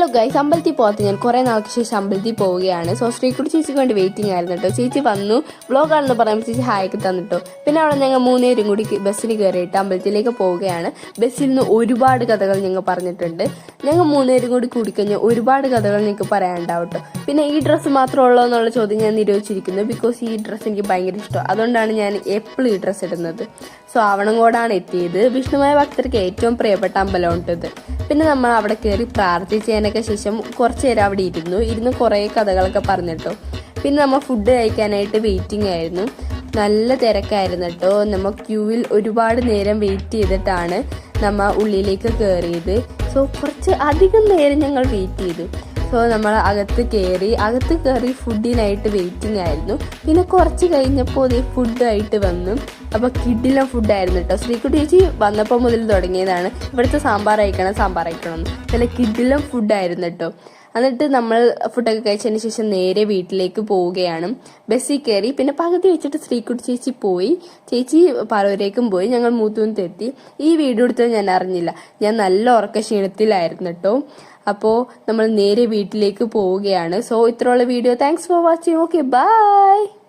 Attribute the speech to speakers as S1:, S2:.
S1: Hello guys, അമ്പലത്തിൽ പോകാത്ത ഞാൻ കുറെ നാൾക്ക് ശേഷം അമ്പലത്തിൽ പോവുകയാണ്. സോ ശ്രീകുട്ടി ചേച്ചിക്ക് വേണ്ടി വെയിറ്റിംഗ് ആയിരുന്നു കേട്ടോ. ചേച്ചി വന്നു, വ്ളോഗാണെന്ന് പറയുമ്പോൾ ചേച്ചി ഹായ്ക്ക് തന്നിട്ടോ. പിന്നെ അവിടെ ഞങ്ങൾ മൂന്നുപേരും കൂടി ബസ്സിൽ കയറിയിട്ട് അമ്പലത്തിലേക്ക് പോവുകയാണ്. ബസ്സിൽ നിന്ന് ഒരുപാട് കഥകൾ ഞങ്ങൾ പറഞ്ഞിട്ടുണ്ട്. ഞങ്ങൾ മൂന്നുപേരും കൂടി കൂടിക്കഴിഞ്ഞാൽ ഒരുപാട് കഥകൾ നിങ്ങൾക്ക് പറയാനുണ്ടാവും കേട്ടോ. പിന്നെ ഈ ഡ്രസ്സ് മാത്രമുള്ളൂ എന്നുള്ള ചോദ്യം ഞാൻ നിരോധിച്ചിരിക്കുന്നു. ബിക്കോസ് ഈ ഡ്രസ്സ് എനിക്ക് ഭയങ്കര ഇഷ്ടം, അതുകൊണ്ടാണ് ഞാൻ എപ്പോഴും ഈ ഡ്രസ്സ് ഇടുന്നത്. സോ ആവണങ്കോടാണ് എത്തിയത്. വിഷ്ണുമായ ഭക്തർക്ക് ഏറ്റവും പ്രിയപ്പെട്ട അമ്പലമുണ്ട് ഇത്. പിന്നെ നമ്മൾ അവിടെ കയറി പ്രാർത്ഥിച്ചതിനൊക്കെ ശേഷം കുറച്ച് നേരം അവിടെ ഇരുന്ന് കുറേ കഥകളൊക്കെ പറഞ്ഞിട്ടോ. പിന്നെ നമ്മൾ ഫുഡ് കഴിക്കാനായിട്ട് വെയിറ്റിംഗ് ആയിരുന്നു. നല്ല തിരക്കായിരുന്നു കേട്ടോ. നമ്മൾ ക്യൂവിൽ ഒരുപാട് നേരം വെയിറ്റ് ചെയ്തിട്ടാണ് നമ്മൾ ഉള്ളിലേക്ക് കയറിയത്. സോ കുറച്ച് അധികം നേരം ഞങ്ങൾ വെയിറ്റ് ചെയ്തു. സോ നമ്മൾ അകത്ത് കയറി ഫുഡിനായിട്ട് വെയിറ്റിംഗ് ആയിരുന്നു. പിന്നെ കുറച്ച് കഴിഞ്ഞപ്പോൾ ഫുഡായിട്ട് വന്നു. അപ്പോൾ കിഡിലും ഫുഡായിരുന്നു കേട്ടോ. ശ്രീകുട്ടി ചേച്ചി വന്നപ്പോൾ മുതൽ തുടങ്ങിയതാണ് ഇവിടുത്തെ സാമ്പാർ കഴിക്കണം നല്ല കിഡിലും ഫുഡായിരുന്നു കേട്ടോ. എന്നിട്ട് നമ്മൾ ഫുഡൊക്കെ കഴിച്ചതിന് ശേഷം നേരെ വീട്ടിലേക്ക് പോവുകയാണ്. ബസ്സിൽ കയറി പിന്നെ പകുതി വെച്ചിട്ട് ശ്രീകുട്ടി ചേച്ചി പോയി. ചേച്ചി പലവരേക്കും പോയി. ഞങ്ങൾ മൂത്തൂന്ന് എത്തി. ഈ വീഡിയോ എടുത്തത് ഞാൻ അറിഞ്ഞില്ല. ഞാൻ നല്ല ഉറക്ക ക്ഷീണത്തിലായിരുന്നു കേട്ടോ. അപ്പോൾ നമ്മൾ നേരെ വീട്ടിലേക്ക് പോവുകയാണ്. സോ ഇത്രയുള്ള video. Thanks for watching. Okay, by.